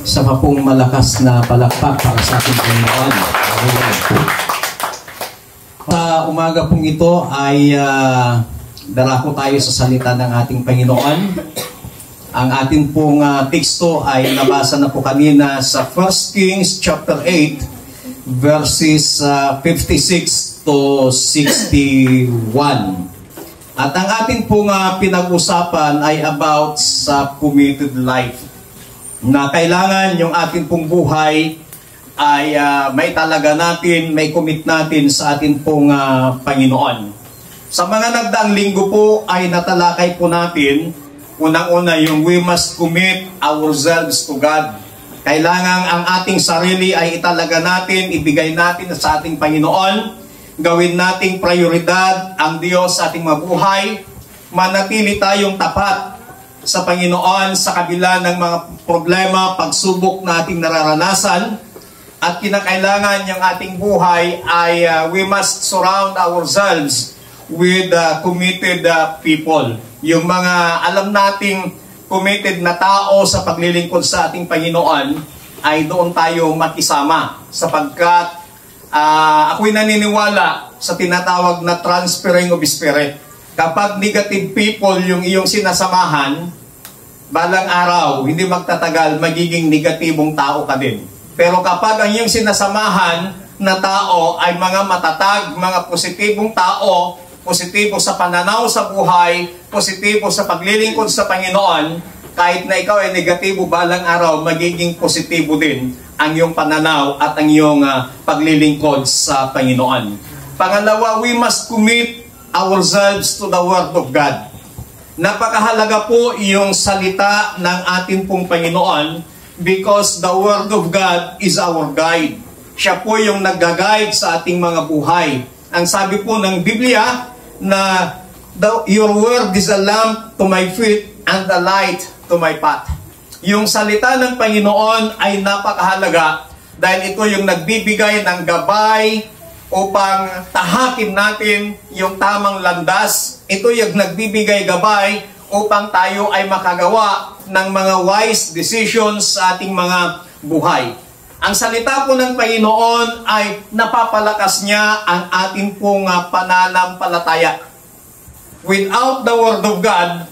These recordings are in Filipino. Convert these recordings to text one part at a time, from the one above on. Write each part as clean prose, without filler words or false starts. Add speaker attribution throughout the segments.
Speaker 1: Sa pong malakas na palakpak para sa ating Panginoon. Sa umaga pong ito ay darako tayo sa salita ng ating Panginoon. Ang ating pong teksto ay nabasa na po kanina sa 1 Kings chapter 8 verses 56 to 61. At ang ating pong pinag-usapan ay about sa committed life. Na kailangan yung ating pong buhay ay may talaga natin, may commit natin sa ating pong Panginoon. Sa mga nagdaang linggo po ay natalakay po natin, unang-una yung we must commit ourselves to God. Kailangan ang ating sarili ay italaga natin, ibigay natin sa ating Panginoon, gawin nating prioridad ang Diyos sa ating mabuhay, manatili tayong tapat sa Panginoon sa kabila ng mga problema, pagsubok na ating nararanasan, at kinakailangan yung ating buhay ay we must surround ourselves with committed people. Yung mga alam nating committed na tao sa paglilingkod sa ating Panginoon ay doon tayo makisama sapagkat ako'y naniniwala sa tinatawag na transferring of spirit. Kapag negative people yung iyong sinasamahan, balang araw, hindi magtatagal, magiging negatibong tao ka din. Pero kapag ang iyong sinasamahan na tao ay mga matatag, mga positibong tao, positibo sa pananaw sa buhay, positibo sa paglilingkod sa Panginoon, kahit na ikaw ay negatibo, balang araw, magiging positibo din ang iyong pananaw at ang iyong paglilingkod sa Panginoon. Pangalawa, we must commit ourselves to the Word of God. Napakahalaga po yung salita ng ating pong Panginoon because the Word of God is our guide. Siya po yung nag-guide sa ating mga buhay. Ang sabi po ng Biblia na your Word is a lamp to my feet and a light to my path. Yung salita ng Panginoon ay napakahalaga dahil ito yung nagbibigay ng gabay upang tahakin natin yung tamang landas. Ito yung nagbibigay gabay upang tayo ay makagawa ng mga wise decisions sa ating mga buhay. Ang salita po ng Panginoon ay napapalakas niya ang ating pong pananampalataya. Without the Word of God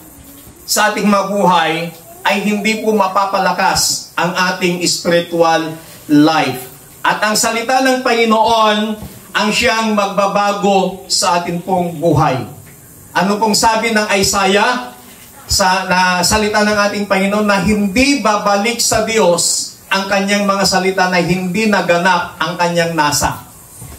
Speaker 1: sa ating mabuhay, ay hindi po mapapalakas ang ating spiritual life. At ang salita ng Panginoon ang siyang magbabago sa ating pong buhay. Ano pong sabi ng Isaiah na salita ng ating Panginoon na hindi babalik sa Diyos ang kanyang mga salita na hindi naganap ang kanyang nasa.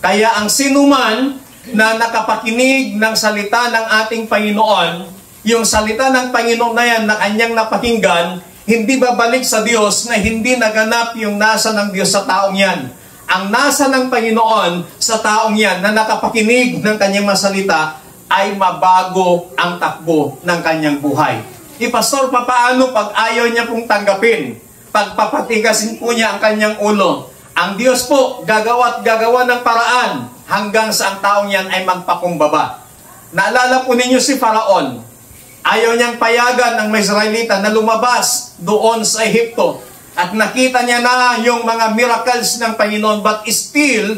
Speaker 1: Kaya ang sinuman na nakapakinig ng salita ng ating Panginoon, yung salita ng Panginoon na yan na kanyang napakinggan, hindi babalik sa Diyos na hindi naganap yung nasa ng Diyos sa taong yan. Ang nasa ng Panginoon sa taong yan na nakapakinig ng kanyang masalita ay mabago ang takbo ng kanyang buhay. Pastor, paano pag ayaw niya pong tanggapin? Pagpapatigasin po niya ang kanyang ulo. Ang Diyos po gagawa ng paraan hanggang sa ang taong yan ay magpakumbaba. Naalala po ninyo si Faraon. Ayaw niyang payagan ng mga Israelita na lumabas doon sa Ehipto. At nakita niya na yung mga miracles ng Panginoon, but still,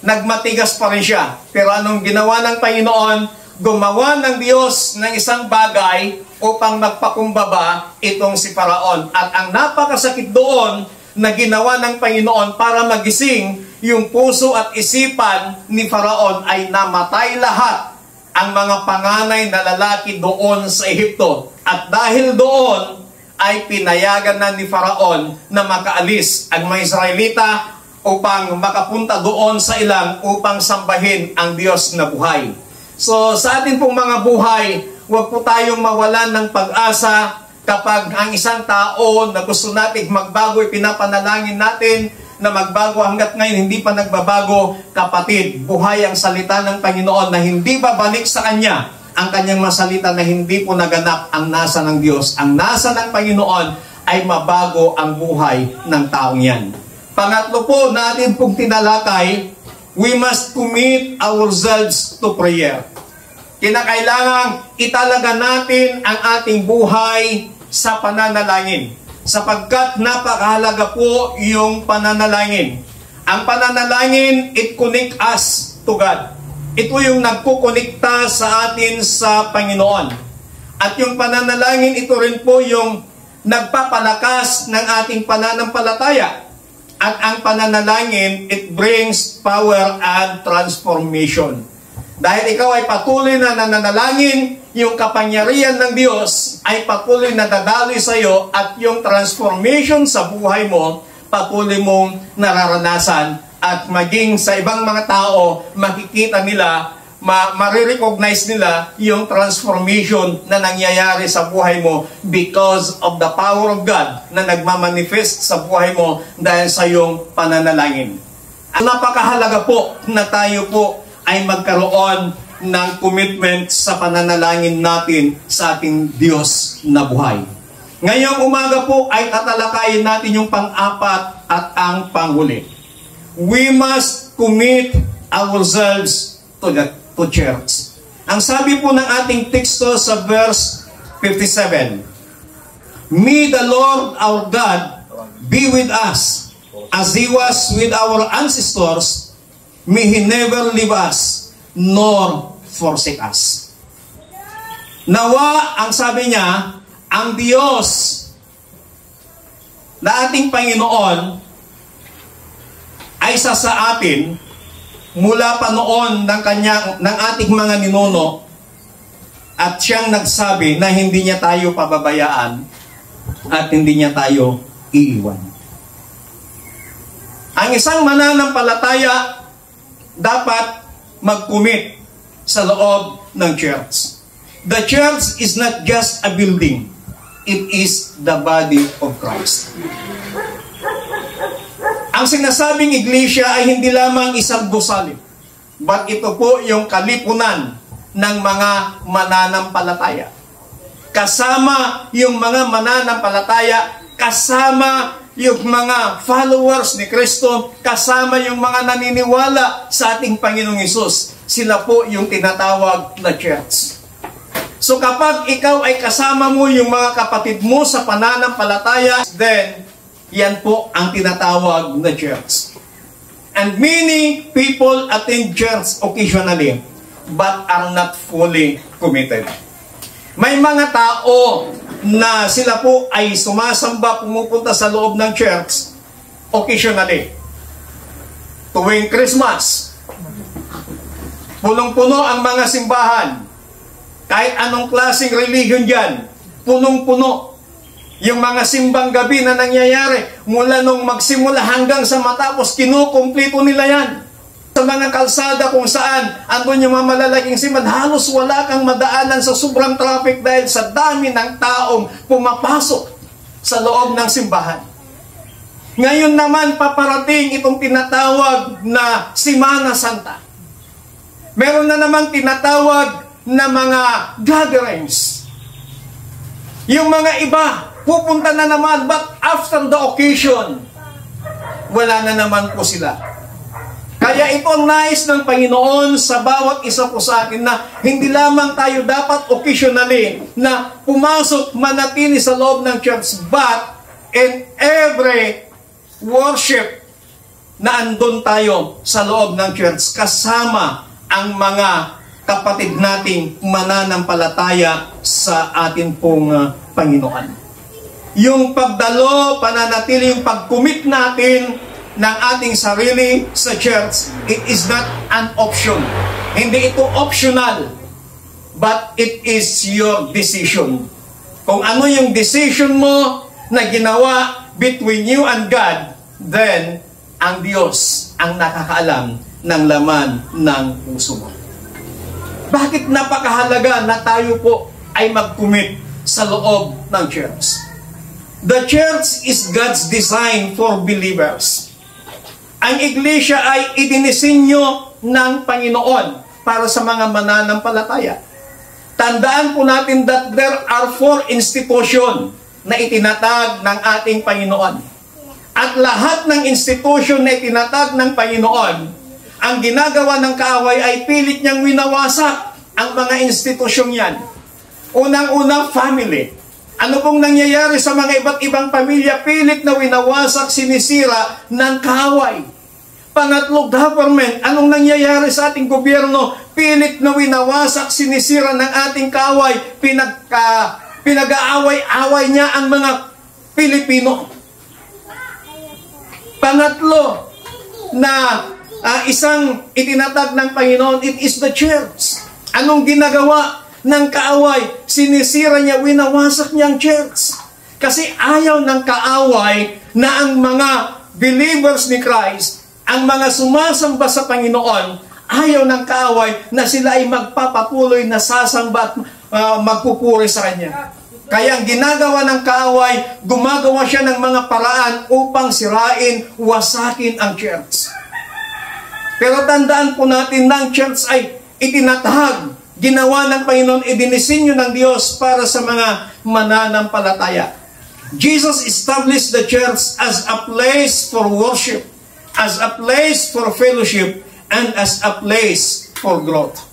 Speaker 1: nagmatigas pa rin siya. Pero anong ginawa ng Panginoon? Gumawa ng Diyos ng isang bagay upang magpakumbaba itong si Faraon. At ang napakasakit doon na ginawa ng Panginoon para magising yung puso at isipan ni Faraon ay namatay lahat ang mga panganay na lalaki doon sa Ehipto. At dahil doon, ay pinayagan na ni Faraon na makaalis ang mga Israelita upang makapunta doon sa ilang upang sambahin ang Diyos na buhay. So sa atin pong mga buhay, huwag po tayong mawalan ng pag-asa kapag ang isang tao na gusto natin magbago, ipinapanalangin natin na magbago hanggat ngayon hindi pa nagbabago. Kapatid, buhay ang salita ng Panginoon na hindi babalik sa Kanya ang kanyang masalita na hindi po naganap ang nasa ng Diyos. Ang nasa ng Panginoon ay mabago ang buhay ng taong yan. Pangatlo po natin pong tinalakay, we must commit ourselves to prayer. Kinakailangan italaga natin ang ating buhay sa pananalangin. sapagkat napakahalaga po yung pananalangin. Ang pananalangin, it connect us to God. Ito yung nagkukonekta sa atin sa Panginoon. At yung pananalangin, ito rin po yung nagpapalakas ng ating pananampalataya. At ang pananalangin, it brings power and transformation. Dahil ikaw ay patuloy na nananalangin, yung kapangyarihan ng Diyos ay patuloy na dadaloy sa iyo at yung transformation sa buhay mo, patuloy mong nararanasan at maging sa ibang mga tao, makikita nila, marirecognize nila yung transformation na nangyayari sa buhay mo because of the power of God na nagmamanifest sa buhay mo dahil sa iyong pananalangin. Napakahalaga po na tayo po ay magkaroon ng commitment sa pananalangin natin sa ating Diyos na buhay. Ngayong umaga po ay tatalakayin natin yung pang-apat at ang panghuli. We must commit ourselves to church. Ang sabi po ng ating teksto sa verse 57, May the Lord our God be with us as He was with our ancestors. May He never leave us nor forsake us. Nawa, ang sabi niya, ang Diyos na ating Panginoon ay isa sa atin mula pa noon ng ating mga ninuno at siyang nagsabi na hindi niya tayo pababayaan at hindi niya tayo iiwan. Ang isang mananampalataya dapat mag-commit sa loob ng church. The church is not just a building. It is the body of Christ. Ang sinasabing iglesia ay hindi lamang isang gusali, but ito po yung kalipunan ng mga mananampalataya. Kasama yung mga mananampalataya, kasama yung mga followers ni Kristo, kasama yung mga naniniwala sa ating Panginoong Hesus. Sila po yung tinatawag na church. So kapag ikaw ay kasama mo yung mga kapatid mo sa pananampalataya, then yan po ang tinatawag na church. And many people attend church occasionally, but are not fully committed. May mga tao na sila po ay sumasamba, pumupunta sa loob ng church occasionally. Tuwing Christmas, punong-puno ang mga simbahan. Kahit anong klaseng religion dyan, punong-puno. Yung mga simbang gabi na nangyayari, mula nung magsimula hanggang sa matapos, kinukumpleto nila yan. Sa mga kalsada kung saan andun yung mga malalaking simbahan, halos wala kang madaanan sa sobrang traffic dahil sa dami ng taong pumapasok sa loob ng simbahan. Ngayon naman paparating itong tinatawag na Semana Santa. Meron na namang tinatawag na mga gatherings. Yung mga iba, pupunta na naman, but after the occasion, wala na naman po sila. Kaya ito ang nais ng Panginoon sa bawat isa po sa atin na hindi lamang tayo dapat occasionally na pumasok, manatili sa loob ng church, but in every worship na andun tayo sa loob ng church, kasama ang mga kapatid nating mananampalataya sa atin pong Panginoon. Yung pagdalo, pananatili, yung pag-commit natin ng ating sarili sa church, it is not an option. Hindi ito optional, but it is your decision. Kung ano yung decision mo na ginawa between you and God, then ang Diyos ang nakakaalam ng laman ng puso mo. Bakit napakahalaga na tayo po ay mag-commit sa loob ng church? The church is God's design for believers. Ang iglesia ay idinisenyo ng Panginoon para sa mga mananampalataya. Tandaan po natin that there are 4 institutions na itinatag ng ating Panginoon. At lahat ng institution na itinatag ng Panginoon, ang ginagawa ng kaaway ay pilit niyang winawasak ang mga institusyong yan. Unang-una, family. Ano pong nangyayari sa mga iba't ibang pamilya? Pilit na winawasak, sinisira ng kaaway. Pangatlo, government. Anong nangyayari sa ating gobyerno? Pilit na winawasak, sinisira ng ating kaaway. Pinag-aaway-away niya ang mga Pilipino. Pangatlo, na isang itinatag ng Panginoon, it is the church. Anong ginagawa ng kaaway? Sinisira niya, winawasak niya ang church. Kasi ayaw ng kaaway na ang mga believers ni Christ, ang mga sumasamba sa Panginoon, ayaw ng kaaway na sila ay magpapatuloy na sasamba at magpupuri sa Kanya. Kaya ang ginagawa ng kaaway, gumagawa siya ng mga paraan upang sirain, wasakin ang church. Pero tandaan po natin na ang church ay itinatahag, ginawa ng Panginoon, idinisenyo ng Diyos para sa mga mananampalataya. Jesus established the church as a place for worship, as a place for fellowship, and as a place for growth.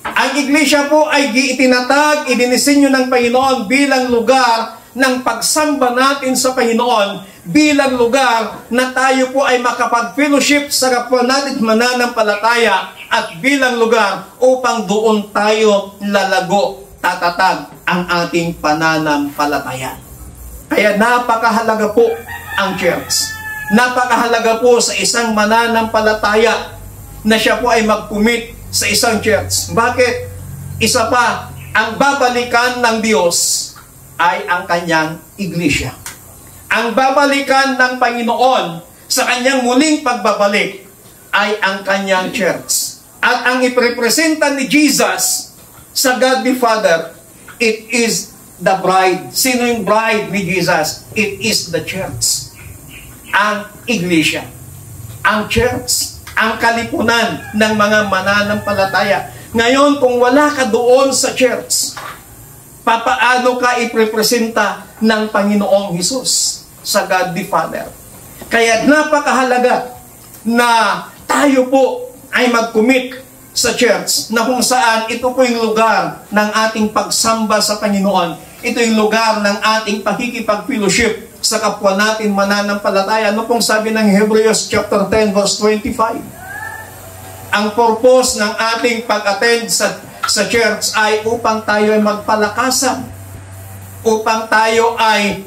Speaker 1: Ang iglesia po ay itinatag, idinisenyo ng Panginoon bilang lugar ng pagsamba natin sa Panginoon, bilang lugar na tayo po ay makapag-fellowship sa kapwa natin mananampalataya, at bilang lugar upang doon tayo lalago, tatatag ang ating pananampalataya. Kaya napakahalaga po ang church. Napakahalaga po sa isang mananampalataya na siya po ay mag-commit sa isang church. Bakit? Isa pa, ang babalikan ng Diyos ay ang kanyang iglesia. Ang babalikan ng Panginoon sa kanyang muling pagbabalik ay ang kanyang church. At ang iprepresenta ni Jesus sa God the Father, it is the bride. Sino yung bride ni Jesus? It is the church. Ang iglesia. Ang church. Ang kalipunan ng mga mananampalataya. Ngayon, kung wala ka doon sa church, papaano ka iprepresenta ng Panginoong Hesus sa God the Father? Kaya napakahalaga na tayo po ay mag-commit sa church na kung saan ito po yung lugar ng ating pagsamba sa Panginoon. Ito yung lugar ng ating pakikipag-fellowship sa kapwa natin mananampalataya. Ano pong sabi ng Hebrews chapter 10 verse 25? Ang purpose ng ating pag-attend sa church ay upang tayo ay magpalakasan, upang tayo ay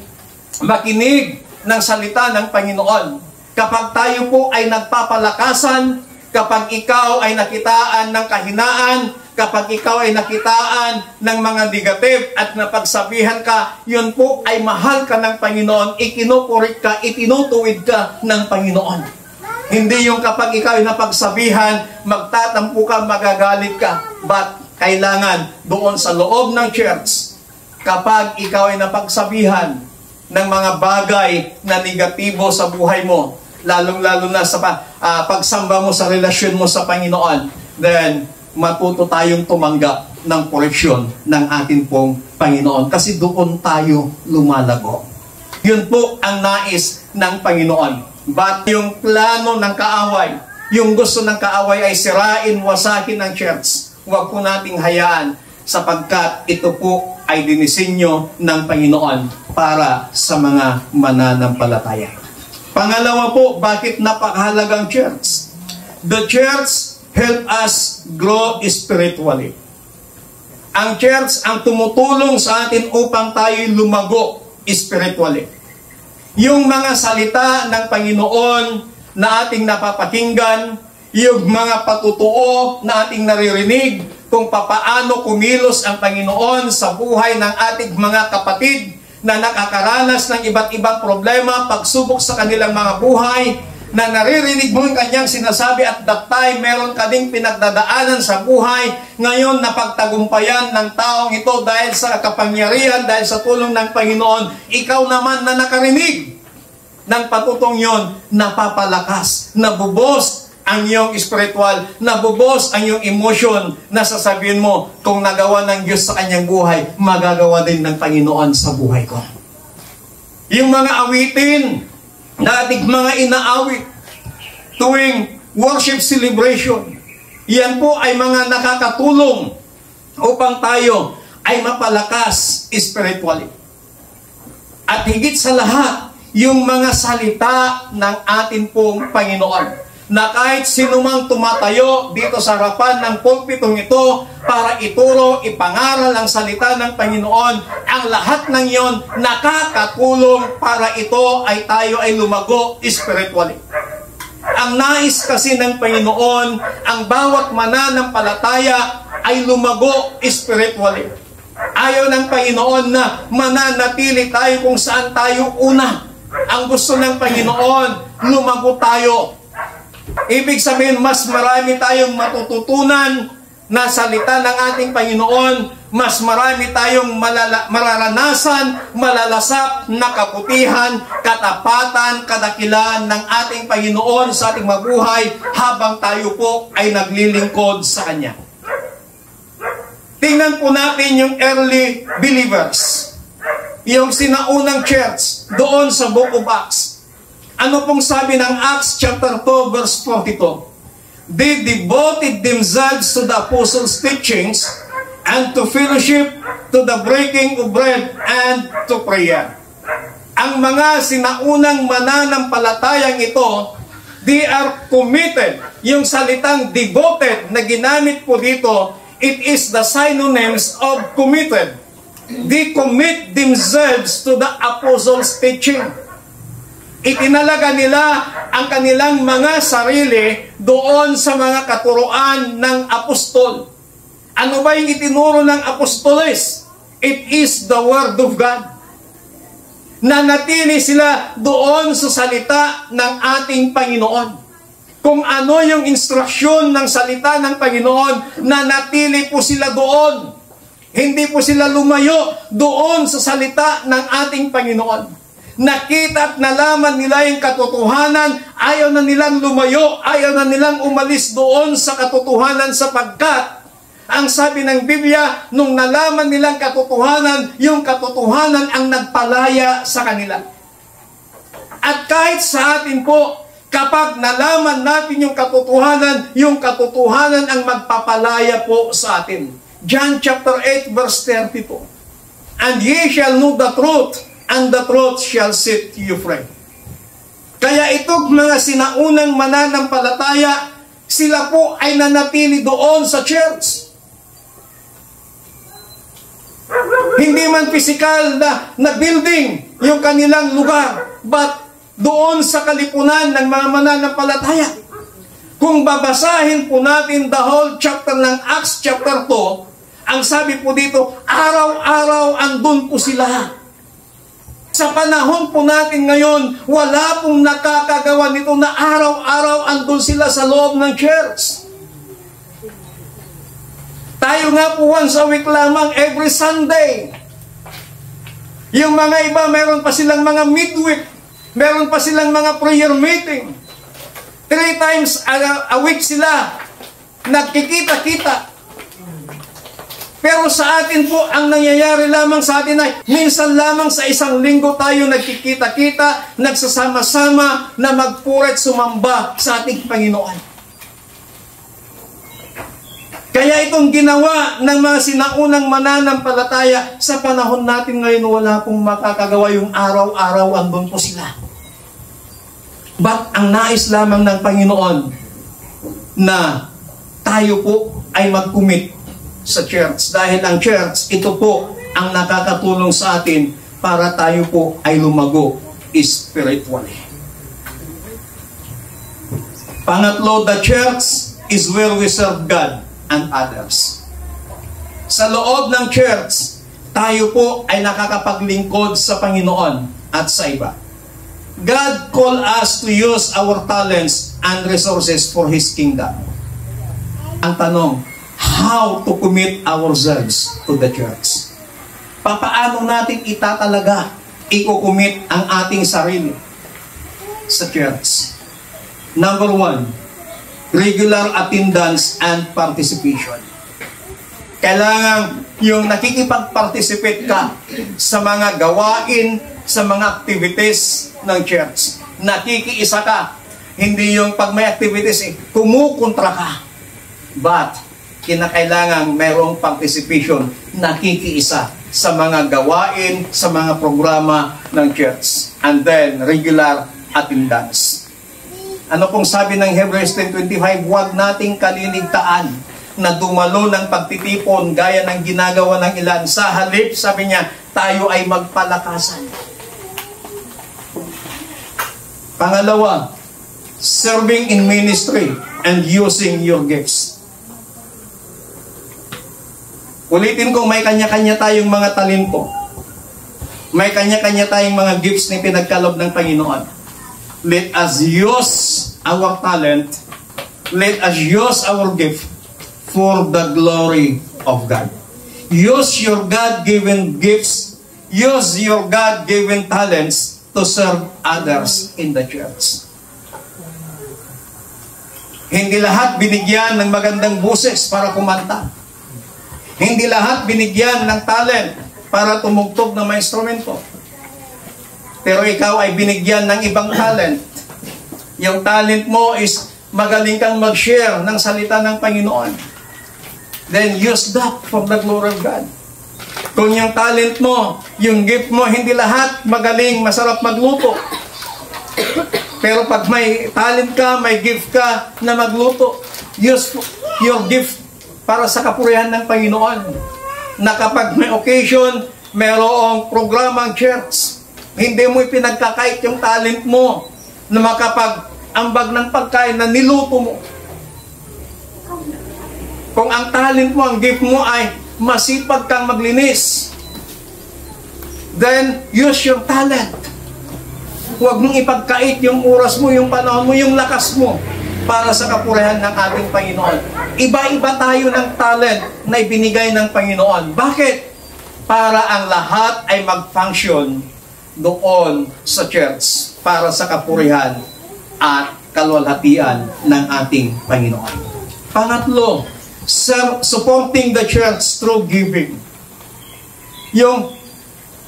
Speaker 1: makinig ng salita ng Panginoon. Kapag tayo po ay nagpapalakasan, kapag ikaw ay nakitaan ng kahinaan, kapag ikaw ay nakitaan ng mga negative at napagsabihan ka, yun po ay mahal ka ng Panginoon, ikinukurit ka, itinutuwid ka ng Panginoon. Hindi yung kapag ikaw ay napagsabihan, magtatampo ka, magagalit ka. But kailangan doon sa loob ng church, kapag ikaw ay napagsabihan ng mga bagay na negatibo sa buhay mo, lalong-lalo na sa pagsamba mo sa relasyon mo sa Panginoon, then matuto tayong tumanggap ng koreksyon ng ating pong Panginoon. Kasi doon tayo lumalago. Yun po ang nais ng Panginoon. But yung plano ng kaaway, yung gusto ng kaaway ay sirain, wasakin ng church. Huwag po nating hayaan sapagkat ito po ay dinisenyo ng Panginoon para sa mga mananampalataya. Pangalawa po, bakit napakahalagang church? The church help us grow spiritually. Ang church ang tumutulong sa atin upang tayo lumago spiritually. Yung mga salita ng Panginoon na ating napapakinggan, yung mga patutuo na ating naririnig kung papaano kumilos ang Panginoon sa buhay ng ating mga kapatid na nakakaranas ng iba't ibang problema, pagsubok sa kanilang mga buhay, na naririnig mo yung kanyang sinasabi at that time meron ka ding pinagdadaanan sa buhay, ngayon napagtagumpayan ng taong ito dahil sa kapangyarihan, dahil sa tulong ng Panginoon. Ikaw naman na nakarinig ng patutong yon, napapalakas, nabubos ang iyong spiritual, nabubos ang iyong emotion, na sasabihin mo, kung nagawa ng Diyos sa kanyang buhay, magagawa din ng Panginoon sa buhay ko. Yung mga awitin na ating mga inaawit tuwing worship celebration, yan po ay mga nakakatulong upang tayo ay mapalakas spiritually. At higit sa lahat, yung mga salita ng atin pong Panginoon, na kahit sinumang tumatayo dito sa harapan ng pulpitong ito para ituro, ipangaral ang salita ng Panginoon, ang lahat ng iyon nakakatulong para ito ay tayo ay lumago spiritually. Ang nais kasi ng Panginoon, ang bawat mananampalataya ay lumago spiritually. Ayaw ng Panginoon na mananatili tayo kung saan tayo una. Ang gusto ng Panginoon, lumago tayo. Ibig sabihin, mas marami tayong matututunan na salita ng ating Panginoon, mas marami tayong mararanasan, malalasap na kabutihan, katapatan, kadakilaan ng ating Panginoon sa ating mabuhay habang tayo po ay naglilingkod sa Kanya. Tingnan po natin yung early believers, yung sinaunang church doon sa Book of Acts. Ano pong sabi ng Acts chapter 2 verse 42? They devoted themselves to the apostles' teachings and to fellowship, to the breaking of bread, and to prayer. Ang mga sinaunang mananampalatayang ito, they are committed. Yung salitang devoted na ginamit po dito, it is the synonyms of committed. They commit themselves to the apostles' teaching. Itinalaga nila ang kanilang mga sarili doon sa mga katuruan ng apostol. Ano ba yung itinuro ng apostoles? It is the Word of God. Nanatili sila doon sa salita ng ating Panginoon. Kung ano yung instruksyon ng salita ng Panginoon, nanatili po sila doon. Hindi po sila lumayo doon sa salita ng ating Panginoon. Nakita at nalaman nila yung katotohanan, ayaw na nilang lumayo, ayaw na nilang umalis doon sa katotohanan sapagkat ang sabi ng Biblia, nung nalaman nilang katotohanan, yung katotohanan ang nagpalaya sa kanila. At kahit sa atin po, kapag nalaman natin yung katotohanan ang magpapalaya po sa atin. John chapter 8 verse 32. And ye shall know the truth, and the truth shall set you free. Kaya itong mga sinaunang mananampalataya, sila po ay nanatili doon sa church. Hindi man physical na building yung kanilang lugar, but doon sa kalipunan ng mga mananampalataya. Kung babasahin po natin the whole chapter ng Acts chapter 2, ang sabi po dito, araw-araw andun po sila. Sa panahon po natin ngayon, wala pong nakakagawa nito na araw-araw andun sila sa loob ng church. Tayo nga po once a week lamang, every Sunday. Yung mga iba, meron pa silang mga midweek. Meron pa silang mga prayer meeting. 3 times a week sila nagkikita-kita. Pero sa atin po, ang nangyayari lamang sa atin ay minsan lamang sa isang linggo tayo nagkikita-kita, nagsasama-sama na magpuret sumamba sa ating Panginoon. Kaya itong ginawa ng mga sinaunang mananampalataya, sa panahon natin ngayon wala pong makakagawa yung araw-araw andun po sila. But ang nais lamang ng Panginoon na tayo po ay mag-commit sa church. Dahil ang church, ito po ang nakakatulong sa atin para tayo po ay lumago spiritually. Pangatlo, the church is where we serve God and others. Sa loob ng church, tayo po ay nakakapaglingkod sa Panginoon at sa iba. God called us to use our talents and resources for His kingdom. Ang tanong, how to commit ourselves to the church? Papaano natin itatalaga, i-commit ang ating sarili sa church? Number 1, regular attendance and participation. Kailangan yung nakikipag-participate ka sa mga gawain, sa mga activities ng church. Nakikiisa ka. Hindi yung pag may activities, kumukontra ka. But kinakailangan mayroong participation, nakikiisa sa mga gawain, sa mga programa ng church. And then, regular attendance. Ano pong sabi ng Hebrews 10:25? Huwag nating kaliligtaan na dumalo ng pagtitipon gaya ng ginagawa ng ilan. Sa halip, sabi niya, tayo ay magpalakasan. Pangalawa, serving in ministry and using your gifts. Ulitin ko, may kanya-kanya tayong mga talento. May kanya-kanya tayong mga gifts na pinagkalob ng Panginoon. Let us use our talent. Let us use our gift for the glory of God. Use your God-given gifts. Use your God-given talents to serve others in the church. Hindi lahat binigyan ng magandang boses para kumanta. Hindi lahat binigyan ng talent para tumugtog ng mga instrumento. Pero ikaw ay binigyan ng ibang talent. Yung talent mo is magaling kang mag-share ng salita ng Panginoon. Then use that for the glory of God. Kung yung talent mo, yung gift mo, hindi lahat magaling, masarap magluto. Pero pag may talent ka, may gift ka na magluto, use your gift para sa kapurihan ng Panginoon. Na kapag may occasion, mayroong programang church, hindi mo ipinagkakait yung talent mo na makapag-ambag ng pagkain na niluto mo. Kung ang talent mo, ang gift mo ay masipag kang maglinis, then use your talent. Huwag mong ipagkait yung oras mo, yung panahon mo, yung lakas mo para sa kapurihan ng ating Panginoon. Iba-iba tayo ng talent na ibinigay ng Panginoon. Bakit? Para ang lahat ay mag-function doon sa church para sa kapurihan at kalwalhatian ng ating Panginoon. Pangatlo, supporting the church through giving. Yung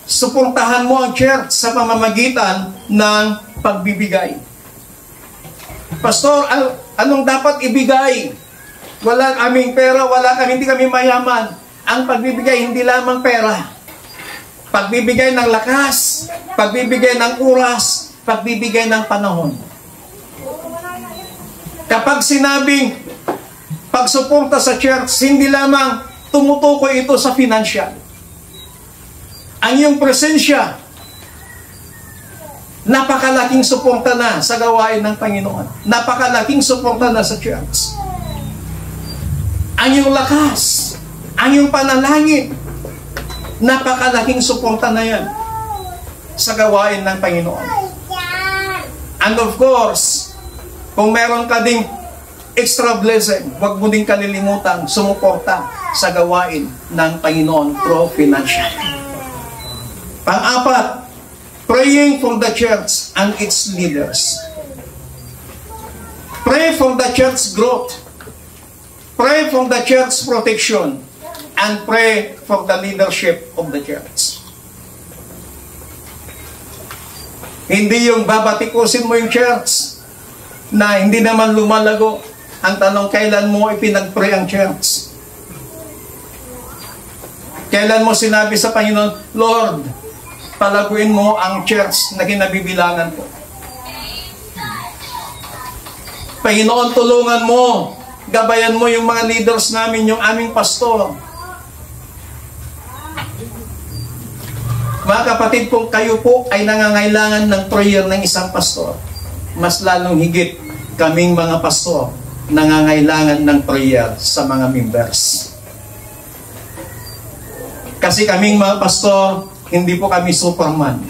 Speaker 1: suportahan mo ang church sa pamamagitan ng pagbibigay. Pastor, anong dapat ibigay? Wala kaming pera, hindi kami mayaman. Ang pagbibigay hindi lamang pera. Pagbibigay ng lakas, pagbibigay ng oras, pagbibigay ng panahon. Kapag sinabing pagsuporta sa church, hindi lamang tumutukoy ito sa financial. Ang iyong presensya, napakalaking suporta na sa gawain ng Panginoon. Napakalaking suporta na sa church. Ang iyong lakas, ang iyong panalangin, napakalaking suporta na yan sa gawain ng Panginoon. And of course, kung meron ka ding extra blessing, huwag mo din kalilimutan sumuporta sa gawain ng Panginoon through financial. Pang-apat, praying for the church and its leaders. Pray for the church growth. Pray for the church protection. And pray for the leadership of the church. Hindi yung babatikusin mo yung church na hindi naman lumalago. Ang tanong, kailan mo ipinag-pray ang church? Kailan mo sinabi sa Panginoon, Lord, palaguin mo ang church na kinabibilangan ko. Panginoon, tulungan mo, gabayan mo yung mga leaders namin, yung aming pastor. Mga kapatid, kung kayo po ay nangangailangan ng prayer ng isang pastor, mas lalong higit kaming mga pastor nangangailangan ng prayer sa mga members. Kasi kaming mga pastor, hindi po kami Superman.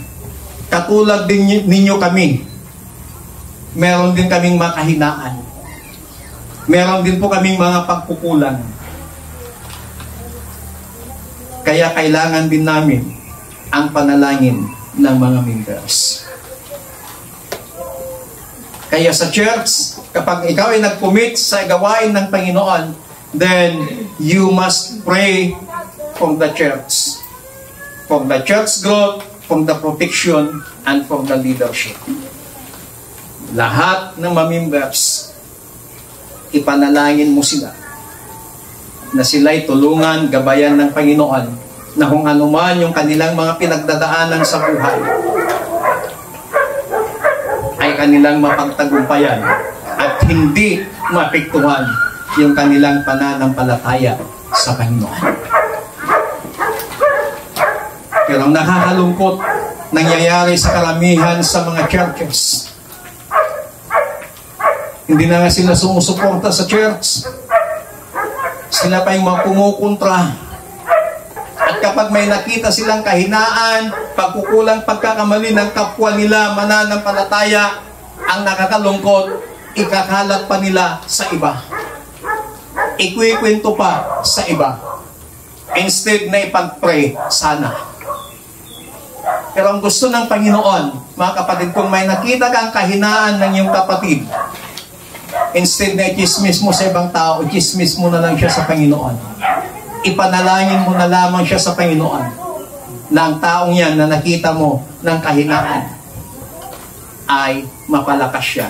Speaker 1: Katulad din ninyo kami. Meron din kaming mga kahinaan. Meron din po kaming mga pagkukulang. Kaya kailangan din namin ang panalangin ng mga members. Kaya sa church, kapag ikaw ay nag-commit sa gawain ng Panginoon, then you must pray for the church. For the church growth, for the protection, and for the leadership. Lahat ng mga members, ipanalangin mo sila. na sila'y tulungan, gabayan ng Panginoon, na kung anuman yung kanilang mga pinagdadaanan sa buhay, ay kanilang mapagtagumpayan at hindi mapiktuhan yung kanilang pananampalataya sa Panginoon. Pero ang nakakalungkot, nangyayari sa karamihan sa mga churches, hindi na nga sila sumusuporta sa church. Sila pa yung mga kumukontra. At kapag may nakita silang kahinaan, pagkukulang, pagkakamali ng kapwa nila, mananampalataya, ang nakakalungkot, ikakalat pa nila sa iba. Ikwikwento pa sa iba. Instead na ipag-pray, sana. Pero ang gusto ng Panginoon, mga kapatid, kung may nakita kang kahinaan ng iyong kapatid, instead na i-chismis mo sa ibang tao, i-chismis mo na lang siya sa Panginoon. Ipanalangin mo na lamang siya sa Panginoon na ang taong yan na nakita mo ng kahinaan ay mapalakas siya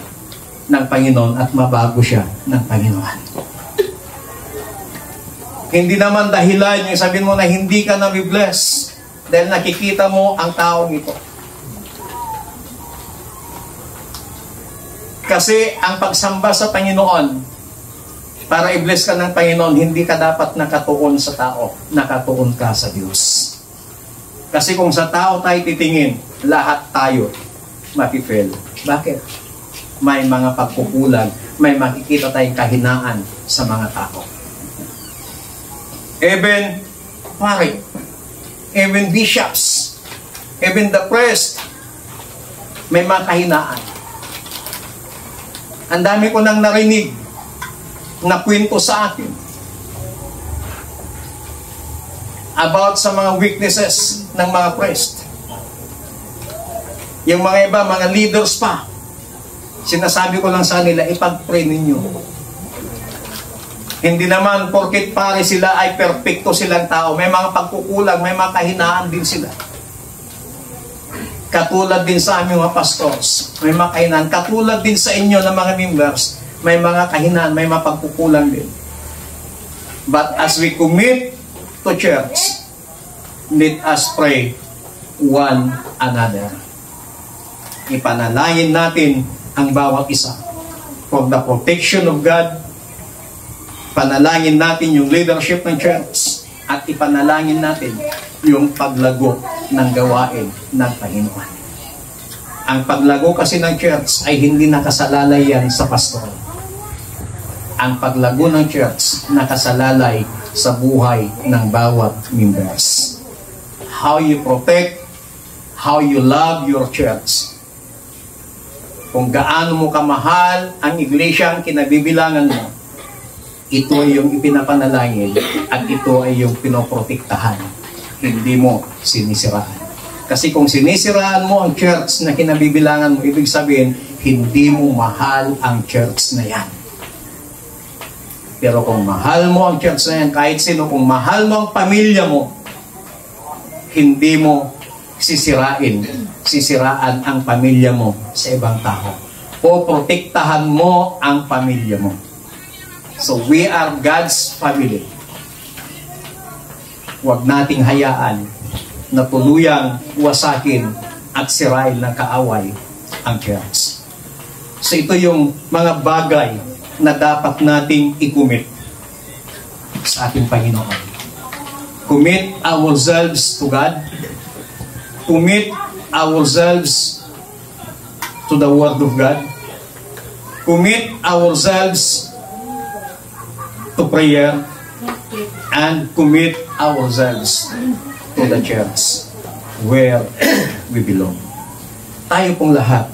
Speaker 1: ng Panginoon at mabago siya ng Panginoon. Hindi naman dahilan yung sabihin mo na hindi ka na-bless dahil nakikita mo ang taong ito. Kasi ang pagsamba sa Panginoon, para i-bless ka ng Panginoon, hindi ka dapat nakatuon sa tao, nakatuon ka sa Diyos. Kasi kung sa tao tayo titingin, lahat tayo mapifail. Bakit? May mga pagkukulang, may makikita tayong kahinaan sa mga tao. Even pare, even bishops, even the priest, may mga kahinaan. Ang dami ko nang narinig na kwento sa akin about sa mga weaknesses ng mga priest. Yung mga iba, mga leaders pa, sinasabi ko lang sa nila, ipag-pray ninyo. Hindi naman porket pare sila ay perfecto silang tao. May mga pagkukulang, may mga kahinaan din sila. Katulad din sa aming mga pastors, may mga kahinaan. Katulad din sa inyo na mga members, may mga kahinaan, may mga pagkukulang din. But as we commit to church, let us pray one another. Ipanalangin natin ang bawat isa for the protection of God. Panalangin natin yung leadership ng church at ipanalangin natin yung paglago ng gawain ng Panginoon. Ang paglago kasi ng church ay hindi nakasalalay yan sa pastor. Ang paglago ng church nakasalalay sa buhay ng bawat members. How you protect, how you love your church. Kung gaano mo kamahal ang iglesia ang kinabibilangan mo, ito ay yung ipinapanalangin at ito ay yung pinoprotektahan. Hindi mo sinisiraan. Kasi kung sinisiraan mo ang church na kinabibilangan mo, ibig sabihin, hindi mo mahal ang church na yan. Pero kung mahal mo ang church na yan, kahit sino, kung mahal mo ang pamilya mo, hindi mo sisiraan ang pamilya mo sa ibang tao. O protektahan mo ang pamilya mo. So we are God's family. Huwag nating hayaan na tuluyang wasakin at sirain ng kaaway ang church. So ito yung mga bagay na dapat nating i-commit sa ating Panginoon. Commit ourselves to God. Commit ourselves to the Word of God. Commit ourselves to prayer. And commit ourselves to the church where we belong. Tayo pong lahat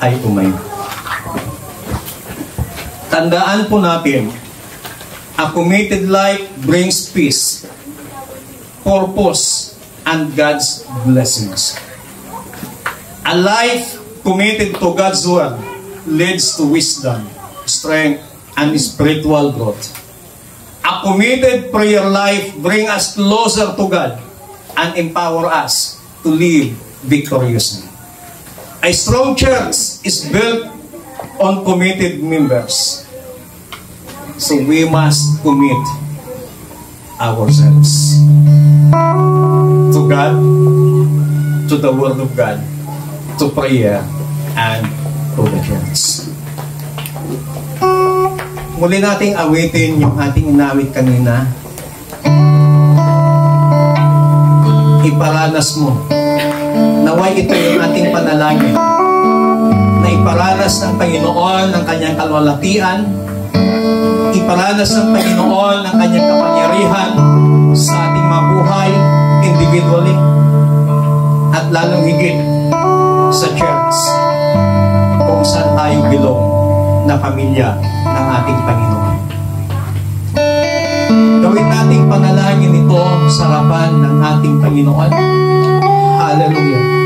Speaker 1: ay umayo. Tandaan po natin, a committed life brings peace, purpose, and God's blessings. A life committed to God's word leads to wisdom, strength, and spiritual growth. A committed prayer life brings us closer to God and empower us to live victoriously. A strong church is built on committed members. So we must commit ourselves to God, to the Word of God, to prayer, and to the church. Muli nating awitin yung ating inawit kanina. Iparanas mo. Naway ito yung ating panalangin na iparanas ng Panginoon ang kanyang kalwalatian, iparanas ng Panginoon ang kanyang kapangyarihan sa ating mga buhay individually at lalong higit sa church kung saan tayo bilog na pamilya ng ating Panginoon. Gawin nating panalangin ito sa harapan ng ating Panginoon. Hallelujah.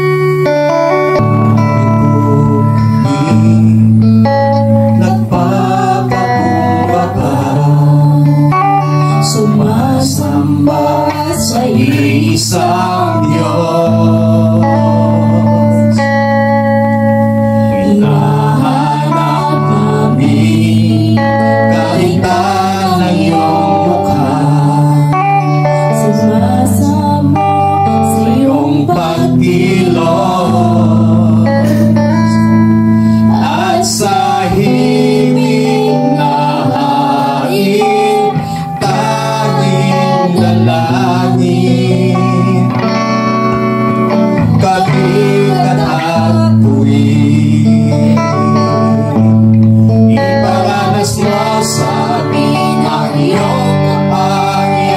Speaker 2: Sumasamba sa isang Diyos, hinahanap namin kaitan ng iyong mukha. Sumasamba sa iyong pagkilos at sa himig na hain dalangin, kabigat at tuwid. Iparanas mo sa amin ang iyong kapangyarihan.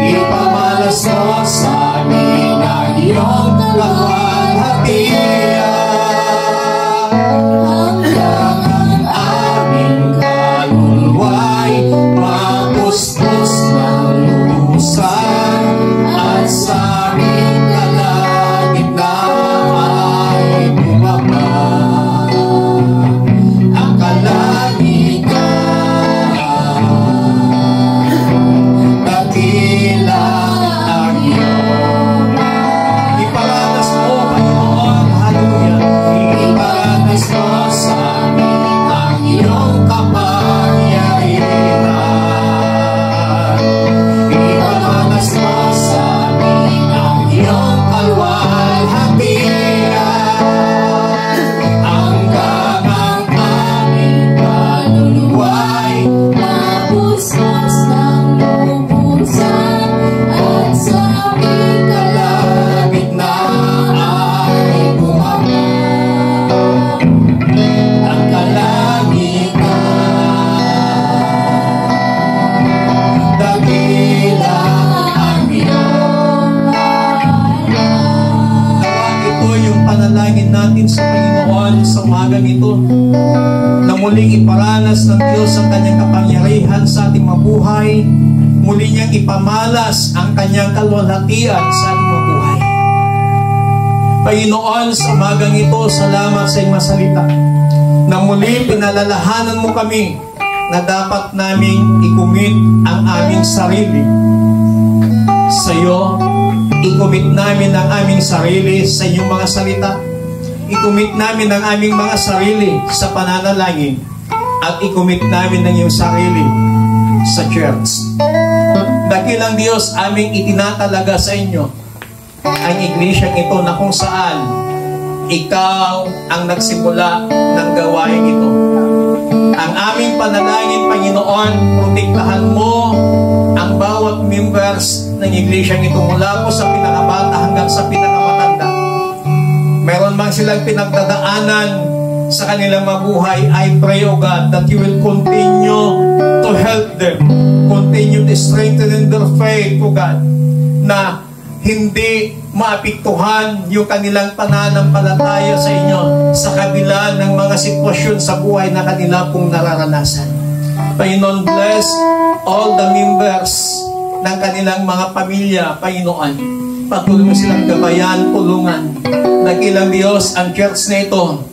Speaker 2: Ipamalas mo sa amin ang iyong kalwalhatian. Hanggang ang aming kaluluwa'y mapustos ng lubusan at sa aming kalagitnaan ay bumaba ang kalangitan. Dakila ang iyong iparanas mo, Panginoon. Hallelujah. Iparanas mo sa amin ang iyong kapangyarihan. Iparanas mo sa amin ang iyong kalwalhatian. Hanggang ang aming kaluluwa'y mapustos ng lubusan at sa aming kalagitnaan ay bumaba ang kalangitan. Dakila ang iyong ngalan.
Speaker 1: Ito yung panalangin natin sa Panginoon sa umagang ito, na muling iparanas ng Diyos ang kanyang kapangyarihan sa ating mabuhay, muli niyang ipamalas ang kanyang kalwalhatian sa ating mabuhay. Panginoon, sa umagang ito, salamat sa iyong masalita, na muli pinalalahanan mo kami na dapat naming ikumit ang aming sarili sa iyo. Ikumit namin ang aming sarili sa iyong mga salita. Ikumit namin ang aming mga sarili sa pananalangin. At ikumit namin ang iyong sarili sa church. Dakilang Diyos, aming itinatalaga sa inyo ang iglesyang ito na kung saan ikaw ang nagsimula ng gawain ito. Ang aming panalangin, Panginoon, protektahan mo ang bawat members ng iglesyang ito mula po sa pinakabata hanggang sa pinakamatanda. Meron man silang pinagdadaanan sa kanilang mabuhay, I pray, O God, that you will continue to help them, continue to strengthen their faith, O God, na hindi maapektuhan yung kanilang pananampalataya sa inyo sa kabila ng mga sitwasyon sa buhay na kanila pong nararanasan. Panginoon, bless all the members ng kanilang mga pamilya, Panginoon. Patuloy mo silang gabayan, tulungan. Dakilang Diyos, ang church na ito,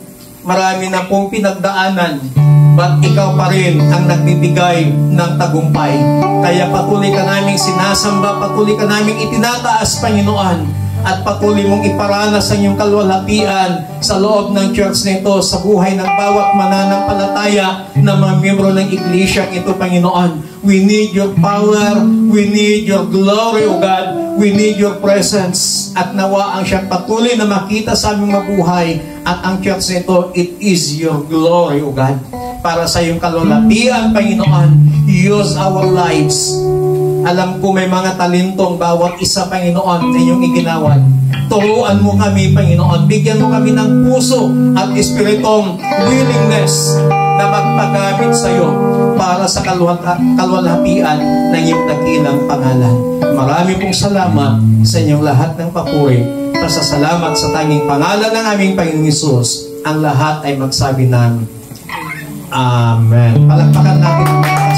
Speaker 1: marami na pong pinagdaanan, but ikaw pa rin ang nagbibigay ng tagumpay. Kaya patuloy ka naming sinasamba, patuloy ka naming itinataas, Panginoon, at patuloy mong iparanas ang iyong kalwalhatian sa loob ng church nito, sa buhay ng bawat mananampalataya na mga miyembro ng iglesia ito, Panginoon. We need your power, we need your glory, O God. We need your presence. At nawa ang siyang patuloy na makita sa aming mabuhay at ang church nito, it is your glory, O God. Para sa iyong kalwalhatian, Panginoon, use our lives. Alam ko may mga talentong bawat isa, Panginoon, na inyong iginawan. Turuan mo kami, Panginoon. Bigyan mo kami ng puso at espiritong willingness na magpagamit sa iyo para sa kalwalhatian ng iyong dakilang pangalan. Marami pong salamat sa inyong lahat ng papuri. Pasasalamat sa tanging pangalan ng aming Panginoong Hesus. Ang lahat ay magsabi ng Amen. Palakpakan natin ang mga